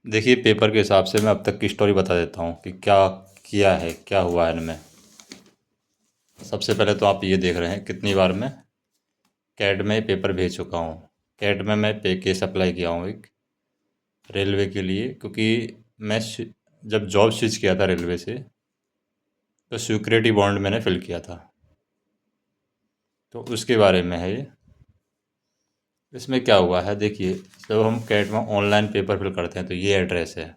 देखिए, पेपर के हिसाब से मैं अब तक की स्टोरी बता देता हूँ कि क्या किया है, क्या हुआ है इनमें। सबसे पहले तो आप ये देख रहे हैं कितनी बार मैं कैट में पेपर भेज चुका हूँ। कैट में मैं पे केस अप्लाई किया हूँ एक रेलवे के लिए, क्योंकि मैं जब जॉब स्विच किया था रेलवे से, तो सिक्योरिटी बॉन्ड मैंने फिल किया था। तो उसके बारे में है ये। इसमें क्या हुआ है, देखिए, जब हम कैट में ऑनलाइन पेपर फिल करते हैं तो ये एड्रेस है,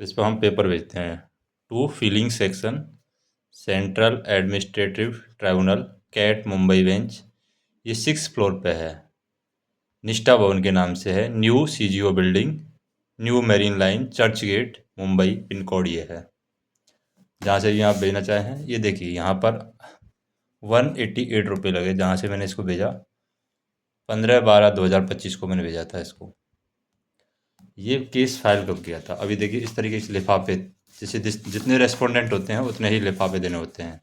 इस पर हम पेपर भेजते हैं। To filing section, central administrative tribunal, CAT Mumbai bench. ये 6 फ्लोर पे है, निष्ठा भवन के नाम से है, new CGO building, new Marine Line, Churchgate, Mumbai. Pin code ये है जहाँ से भी आप भेजना चाहें। ये देखिए यहाँ पर 188 रुपये लगे जहाँ से मैंने इसको भेजा। 15/12/2025 को मैंने भेजा था इसको। ये केस फाइल कब किया था, अभी देखिए इस तरीके से लिफाफे, जैसे जितने रेस्पोंडेंट होते हैं उतने ही लिफाफे देने होते हैं।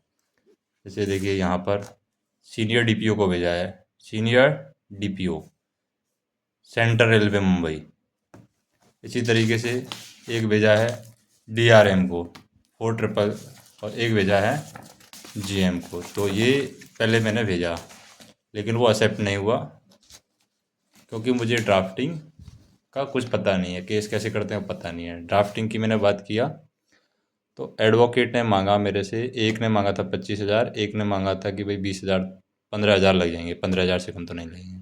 जैसे देखिए यहाँ पर सीनियर डीपीओ को भेजा है, senior DPO, central railway Mumbai. इसी तरीके से एक भेजा है डीआरएम को 4 ट्रिपल, और एक भेजा है जीएम को। तो ये पहले मैंने भेजा, लेकिन वो एक्सेप्ट नहीं हुआ, क्योंकि मुझे ड्राफ्टिंग का कुछ पता नहीं है, केस कैसे करते हैं पता नहीं है। ड्राफ्टिंग की मैंने बात किया तो एडवोकेट ने मांगा मेरे से, एक ने मांगा था 25,000, एक ने मांगा था कि भाई 20,000, 15,000 लग जाएंगे, 15,000 से कम तो नहीं लगेंगे।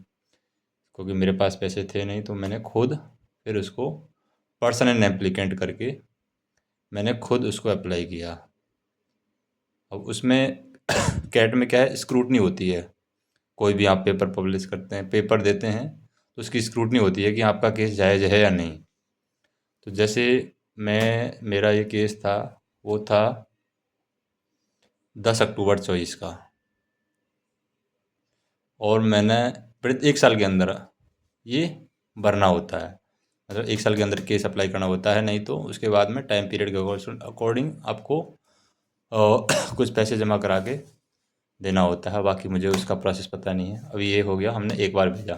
क्योंकि मेरे पास पैसे थे नहीं, तो मैंने खुद फिर उसको पर्सनल एप्लीकेंट करके मैंने खुद उसको अप्लाई किया। अब उसमें कैट में क्या है, स्क्रूटनी होती है। कोई भी आप पेपर पब्लिश करते हैं, पेपर देते हैं, तो उसकी स्क्रूटनी होती है कि आपका केस जायज़ है या नहीं। तो जैसे मेरा ये केस था, वो था 10 अक्टूबर 2024 का, और मैंने प्रति 1 साल के अंदर ये भरना होता है। मतलब 1 साल के अंदर केस अप्लाई करना होता है, नहीं तो उसके बाद में टाइम पीरियड के अकॉर्डिंग आपको कुछ पैसे जमा करा के देना होता है। बाकी मुझे उसका प्रोसेस पता नहीं है। अभी ये हो गया, हमने एक बार भेजा,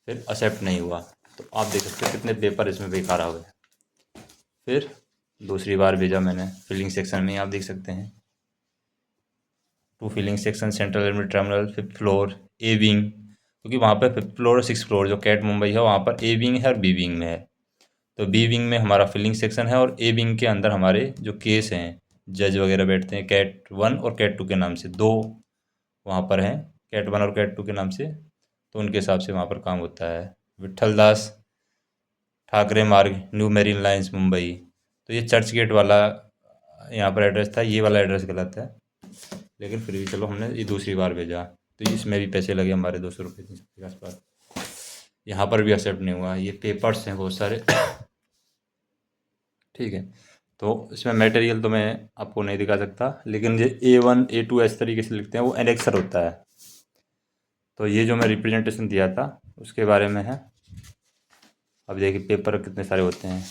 फिर एक्सेप्ट नहीं हुआ। तो आप देख सकते हो कितने पेपर इसमें बेकार आ गए। फिर दूसरी बार भेजा मैंने, फिलिंग सेक्शन में आप देख सकते हैं, to filing section, central admit terminal, 5th floor, A wing. क्योंकि वहाँ पर 5th फ्लोर और 6th फ्लोर जो कैट मुंबई है, वहाँ पर ए विंग है और बी विंग में है। तो बी विंग में हमारा फिलिंग सेक्शन है, और ए विंग के अंदर हमारे जो केस हैं, जज वगैरह बैठते हैं, कैट 1 और कैट 2 के नाम से, दो वहाँ पर हैं, कैट 1 और कैट 2 के नाम से। तो उनके हिसाब से वहाँ पर काम होता है। विट्ठल दास ठाकरे मार्ग, न्यू मेरीन लाइंस, मुंबई। तो ये चर्च गेट वाला यहाँ पर एड्रेस था, ये वाला एड्रेस गलत है। लेकिन फिर भी चलो, हमने ये दूसरी बार भेजा, तो इसमें भी पैसे लगे हमारे 200 रुपये 300 के आसपास। यहाँ पर भी एक्सेप्ट नहीं हुआ। ये पेपर्स हैं बहुत सारे। ठीक है, तो इसमें मटेरियल तो मैं आपको नहीं दिखा सकता, लेकिन ये A1 A2 इस तरीके से लिखते हैं, वो एनेक्सर होता है। तो ये जो मैं रिप्रेजेंटेशन दिया था उसके बारे में है। अब देखिए पेपर कितने सारे होते हैं,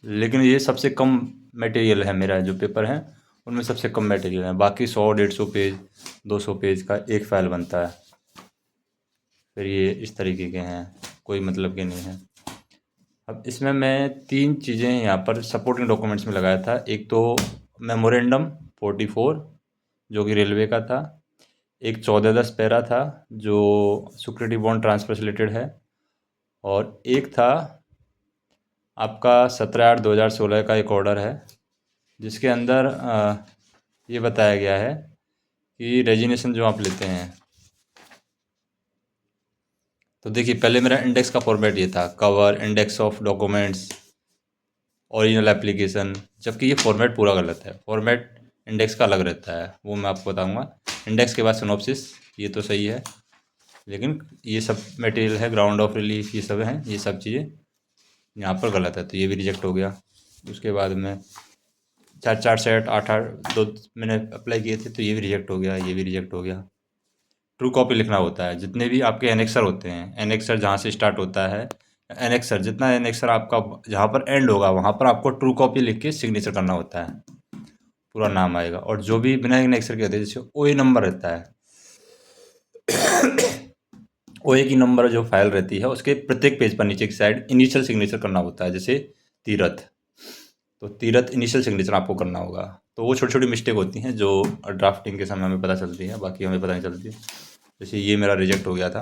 लेकिन ये सबसे कम मटेरियल है। मेरा जो पेपर है उनमें सबसे कम मटेरियल है। बाकी 100-150 पेज, 200 पेज का एक फ़ाइल बनता है। फिर ये इस तरीके के हैं, कोई मतलब के नहीं हैं। अब इसमें मैं 3 चीज़ें यहाँ पर सपोर्टिंग डॉक्यूमेंट्स में लगाया था। एक तो मेमोरेंडम 44, जो कि रेलवे का था। एक 14-10 पैरा था, जो सिक्योरिटी बॉन्ड ट्रांसफ़र से रिलेटेड है। और एक था आपका 17/8/2016 का एक ऑर्डर है, जिसके अंदर ये बताया गया है कि रेजिग्नेशन जो आप लेते हैं, तो देखिए पहले मेरा इंडेक्स का फॉर्मेट ये था, cover, index of documents, original application. जबकि ये फॉर्मेट पूरा गलत है। फॉर्मेट इंडेक्स का अलग रहता है, वो मैं आपको बताऊंगा। इंडेक्स के बाद सिनॉप्सिस, ये तो सही है, लेकिन ये सब मटेरियल है, ग्राउंड ऑफ रिलीफ, ये सब हैं, ये सब चीज़ें यहाँ पर गलत है, तो ये भी रिजेक्ट हो गया। उसके बाद में 4 4 सेट 8 8 दो मैंने अप्लाई किए थे, तो ये भी रिजेक्ट हो गया, ये भी रिजेक्ट हो गया। ट्रू कॉपी लिखना होता है, जितने भी आपके एनेक्सर होते हैं, एनेक्सर जहाँ से स्टार्ट होता है, एनेक्सर जितना एनेक्सर आपका जहाँ पर एंड होगा वहाँ पर आपको ट्रू कॉपी लिख के सिग्नेचर करना होता है, पूरा नाम आएगा। और जो भी बिना एनेक्सर के होते हैं, जैसे ओ ए नंबर रहता है, ओए की नंबर जो फाइल रहती है उसके प्रत्येक पेज पर नीचे की साइड इनिशियल सिग्नेचर करना होता है, जैसे तीरथ। तो तीरथ इनिशियल सिग्नेचर आपको करना होगा। तो वो छोटी छोटी मिस्टेक होती हैं जो ड्राफ्टिंग के समय हमें पता चलती है, बाकी हमें पता नहीं चलती। जैसे ये मेरा रिजेक्ट हो गया था,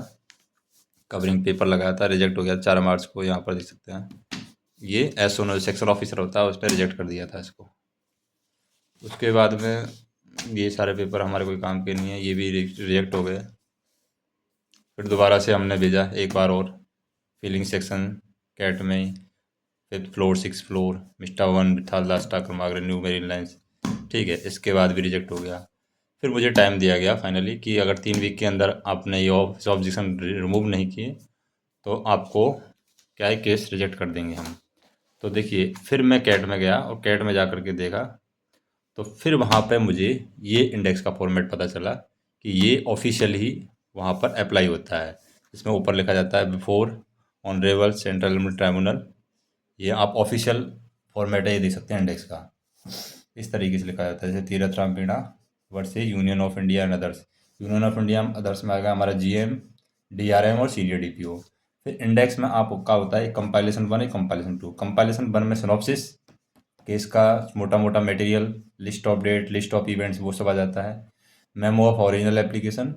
कवरिंग पेपर लगाया था, रिजेक्ट हो गया 4 मार्च को, यहाँ पर देख सकते हैं। ये एसओ सेक्शन ऑफिसर होता है, उसने रिजेक्ट कर दिया था इसको। उसके बाद में ये सारे पेपर हमारे कोई काम के नहीं है, ये भी रिजेक्ट हो गए। फिर दोबारा से हमने भेजा एक बार और, फीलिंग सेक्शन कैट में, 5th फ्लोर 6th फ्लोर मिस्टा 1 विथाल दास्टा क्रमाग्र न्यू मेरीन लाइन्स। ठीक है, इसके बाद भी रिजेक्ट हो गया। फिर मुझे टाइम दिया गया फाइनली कि अगर 3 वीक के अंदर आपने ये ऑब्जेक्शन रिमूव नहीं किए तो आपको क्या है, केस रिजेक्ट कर देंगे हम। तो देखिए, फिर मैं कैट में गया और कैट में जा कर के देखा, तो फिर वहाँ पे मुझे ये इंडेक्स का फॉर्मेट पता चला कि ये ऑफिशियल ही वहाँ पर अप्लाई होता है। इसमें ऊपर लिखा जाता है before honourable central limit tribunal. ये आप ऑफिशियल फॉर्मेट है, ये देख सकते हैं इंडेक्स का। इस तरीके से लिखा जाता है, जैसे Tirath Ram Meena versus union of India and others. Union of India others में आ गया हमारा जीएम, डीआरएम और सीनियर डीपीओ। फिर इंडेक्स में आपका होता है कंपाइलेशन 1, एक कंपाइलेशन 2। कंपाइलेशन 1 में सिनॉप्सिस, केस का मोटा मोटा material, list of date, list of events, वो सब आ जाता है। Memo of original application.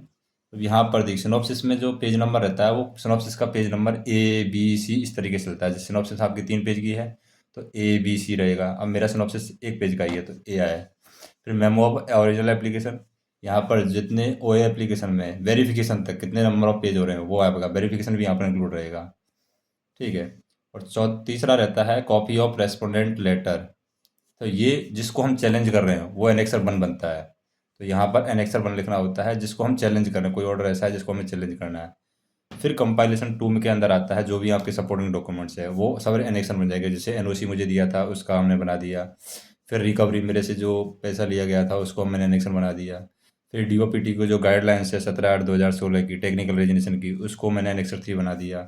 तो यहाँ पर देखिए, सिनॉप्सिस में जो पेज नंबर रहता है वो सिनॉप्सिस का page number A B C इस तरीके से चलता है। जैसे सिनॉप्सिस आपकी 3 पेज की है तो A B C रहेगा। अब मेरा सिनॉप्सिस 1 पेज का ही है तो A आया। फिर मेमो ऑफ ओरिजिनल एप्लीकेशन, यहाँ पर जितने OA एप्लीकेशन में वेरिफिकेशन तक कितने नंबर ऑफ पेज हो रहे हैं वो आपका वेरिफिकेशन भी यहाँ पर इंक्लूड रहेगा। ठीक है। और तीसरा रहता है कॉपी ऑफ रेस्पोंडेंट लेटर। तो ये जिसको हम चैलेंज कर रहे हैं वो एनेक्सर 1 बनता है। तो यहाँ पर एनेक्सर 1 लिखना होता है जिसको हम चैलेंज कर रहे हैं, कोई ऑर्डर ऐसा है जिसको हमें चैलेंज करना है। फिर कंपाइलेशन 2 के अंदर आता है जो भी आपके सपोर्टिंग डॉक्यूमेंट्स है वो सब एनेक्सर बन जाएगा। जैसे एनओसी मुझे दिया था उसका हमने बना दिया। फिर रिकवरी मेरे से जो पैसा लिया गया था उसको मैंने एनेक्सर बना दिया। फिर डीओपीटी को जो गाइडलाइंस है 17/8/2016 की टेक्निकल रेजिग्नेशन की, उसको मैंने एनेक्सर 3 बना दिया।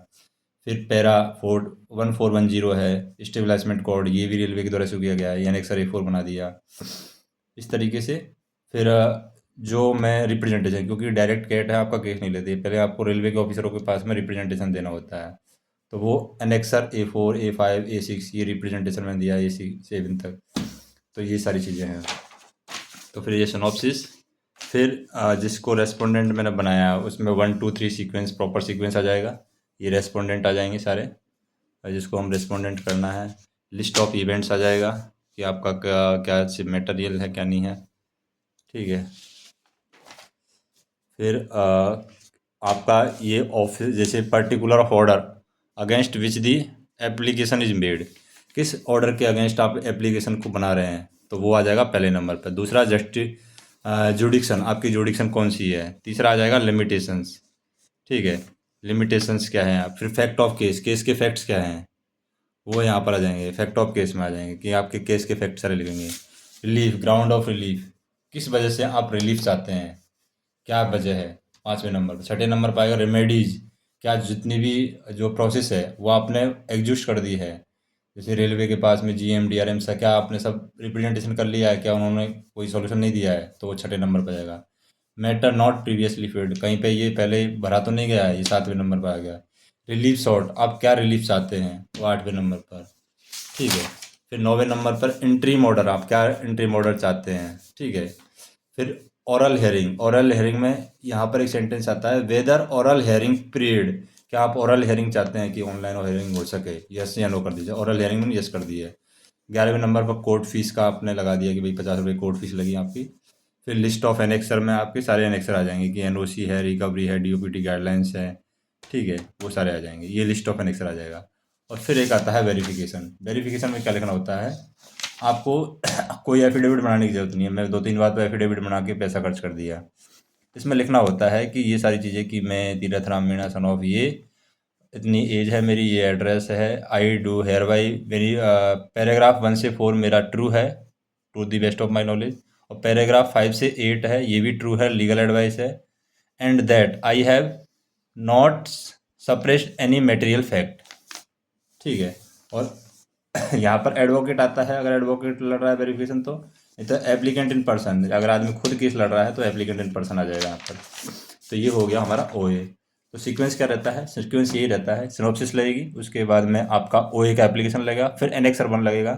फिर पैरा 1410 है स्टेबलाइजमेंट कोड, ये भी रेलवे के द्वारा इशू किया गया है, ये एनेक्सर A4 बना दिया। इस तरीके से फिर जो मैं रिप्रेजेंटेशन, क्योंकि डायरेक्ट कैट है आपका केस नहीं लेती, पहले आपको रेलवे के ऑफिसरों के पास में रिप्रेजेंटेशन देना होता है। तो वो एनेक्सर A4 A5 A6 ये रिप्रेजेंटेशन मैंने दिया A7 तक। तो ये सारी चीज़ें हैं। तो फिर ये सिनॉप्सिस, फिर जिसको रेस्पोंडेंट मैंने बनाया उसमें 1 2 3 सीक्वेंस, प्रॉपर सीक्वेंस आ जाएगा। ये रेस्पोंडेंट आ जाएंगे सारे, जिसको हम रेस्पोंडेंट करना है। लिस्ट ऑफ इवेंट्स आ जाएगा कि आपका क्या क्या मटेरियल है क्या नहीं है। ठीक है। फिर आपका ये ऑफिस, जैसे particular of order against which the application is made, किस ऑर्डर के अगेंस्ट आप एप्लीकेशन को बना रहे हैं, तो वो आ जाएगा पहले नंबर पर। दूसरा जुडिक्शन, आपकी जुडिक्शन कौन सी है। तीसरा आ जाएगा लिमिटेशंस। ठीक है, लिमिटेशंस क्या है। फिर फैक्ट ऑफ केस, केस के फैक्ट्स क्या हैं वो यहाँ पर आ जाएंगे, फैक्ट ऑफ केस में आ जाएंगे कि आपके केस के फैक्ट सारे लिखेंगे। रिलीफ, ग्राउंड ऑफ रिलीफ, किस वजह से आप रिलीफ चाहते हैं, क्या वजह है 5वें नंबर पर। 6ठे नंबर पर आएगा रेमेडीज, क्या जितनी भी जो प्रोसेस है वो आपने एग्जिस्ट कर दी है। जैसे रेलवे के पास में जीएम डीआरएम सा, क्या आपने सब रिप्रेजेंटेशन कर लिया है, क्या उन्होंने कोई सॉल्यूशन नहीं दिया है, तो वो 6ठे नंबर पर जाएगा। मैटर नॉट प्रीवियसली फिल्ड, कहीं पे ये पहले भरा तो नहीं गया है, ये 7वें नंबर पर आ गया। रिलीफ शॉर्ट, आप क्या रिलीफ चाहते हैं, वो 8वें नंबर पर। ठीक है। फिर 9वें नंबर पर इंट्रीम ऑर्डर, आप क्या इंट्रीम ऑर्डर चाहते हैं। ठीक है। फिर ओरल हेयरिंग, ओरल हेयरिंग में यहाँ पर एक सेंटेंस आता है, वेदर ओरल हेयरिंग पीरियड, क्या आप ओरल हेयरिंग चाहते हैं कि ऑनलाइन हेयरिंग हो सके, यस या नो कर दीजिए। ओरल हेयरिंग में यस कर दिए। 11वें नंबर पर कोर्ट फीस का आपने लगा दिया कि भाई 50 रुपये कोर्ट फीस लगी आपकी। फिर लिस्ट ऑफ एनेक्सर में आपके सारे एनेक्सर आ जाएंगे कि एनओसी है, रिकवरी है, डीओपीटी गाइडलाइंस है। ठीक है, वो सारे आ जाएंगे, ये लिस्ट ऑफ एनेक्सर आ जाएगा। और फिर एक आता है वेरिफिकेशन। वेरिफिकेशन में क्या लिखना होता है, आपको कोई एफिडेविट बनाने की ज़रूरत नहीं है। मैं 2-3 बार तो एफिडेविट बना के पैसा खर्च कर दिया। इसमें लिखना होता है कि ये सारी चीज़ें कि मैं तीरथ राम मीणा सन ऑफ ये, इतनी एज है मेरी, ये एड्रेस है, आई डू हेयर बाई, मेरी पैराग्राफ 1 से 4 मेरा ट्रू है to the best of my knowledge, और पैराग्राफ 5 से 8 है ये भी ट्रू है, लीगल एडवाइस है। And that I have not suppressed any material fact. ठीक है। और यहाँ पर एडवोकेट आता है, अगर एडवोकेट लड़ रहा है वेरिफिकेशन तो, नहीं तो एप्लीकेंट इन पर्सन, अगर आदमी खुद केस लड़ रहा है तो एप्लीकेंट इन पर्सन आ जाएगा यहाँ पर। तो ये हो गया हमारा ओए। तो सीक्वेंस क्या रहता है, सीक्वेंस यही रहता है, सिनॉप्सिस लगेगी, उसके बाद में आपका ओए का एप्लीकेशन लगेगा, फिर एनेक्सर 1 लगेगा,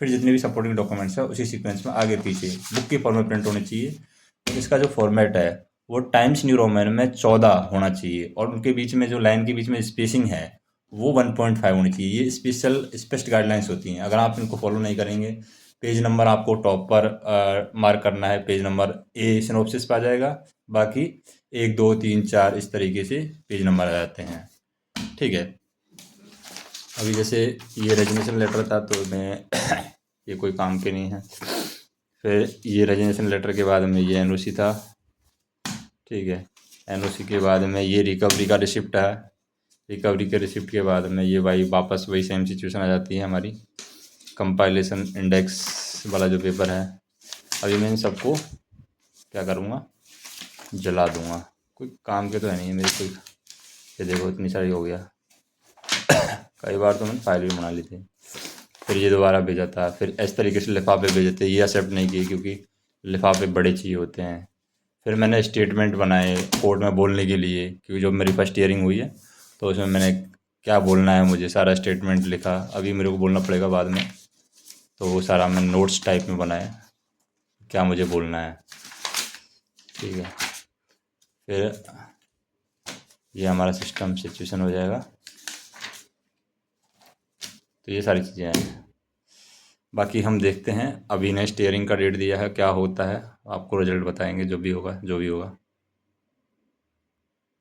फिर जितने भी सपोर्टिंग डॉक्यूमेंट्स है उसी सीक्वेंस में आगे पीछे बुक की फॉर्म में प्रिंट होने चाहिए। तो इसका जो फॉर्मेट है वो टाइम्स न्यू रोमन में 14 होना चाहिए, और उनके बीच में जो लाइन के बीच में स्पेसिंग है वो 1.5 होनी चाहिए। ये स्पेशल गाइडलाइंस होती हैं, अगर आप इनको फॉलो नहीं करेंगे, पेज नंबर आपको टॉप पर मार्क करना है, पेज नंबर ए सिनॉप्सिस पे आ जाएगा, बाकी 1 2 3 4 इस तरीके से पेज नंबर आ जाते हैं। ठीक है, अभी जैसे ये रेजिग्नेशन लेटर था तो मैं ये कोई काम के नहीं है। फिर ये रेजिग्नेशन लेटर के बाद में ये एनओसी था। ठीक है, एनओसी के बाद में ये रिकवरी का रिसिप्ट है। रिकवरी के रिसिप्ट के बाद में ये वापस वही सेम सिचुएशन आ जाती है हमारी, कंपाइलेशन इंडेक्स वाला जो पेपर है। अभी मैं इन सबको क्या करूँगा, जला दूँगा, कोई काम के तो है नहीं है मेरे कोई। ये देखो इतनी सारी हो गया कई बार तो मैंने फाइल भी बना ली थी। फिर ये दोबारा भेजा था, फिर इस तरीके से लिफाफे भेजे थे, ये एक्सेप्ट नहीं किए क्योंकि लिफाफे बड़े चाहिए होते हैं। फिर मैंने स्टेटमेंट बनाए कोर्ट में बोलने के लिए, क्योंकि जब मेरी फर्स्ट हियरिंग हुई है तो उसमें मैंने क्या बोलना है मुझे सारा स्टेटमेंट लिखा, अभी मेरे को बोलना पड़ेगा बाद में। तो वो सारा मैंने नोट्स टाइप में बनाया क्या मुझे बोलना है। ठीक है, फिर ये हमारा सिस्टम सिचुएशन हो जाएगा। तो ये सारी चीज़ें हैं, बाकी हम देखते हैं। अभी ने स्टीयरिंग का डेट दिया है, क्या होता है आपको रिजल्ट बताएंगे, जो भी होगा जो भी होगा।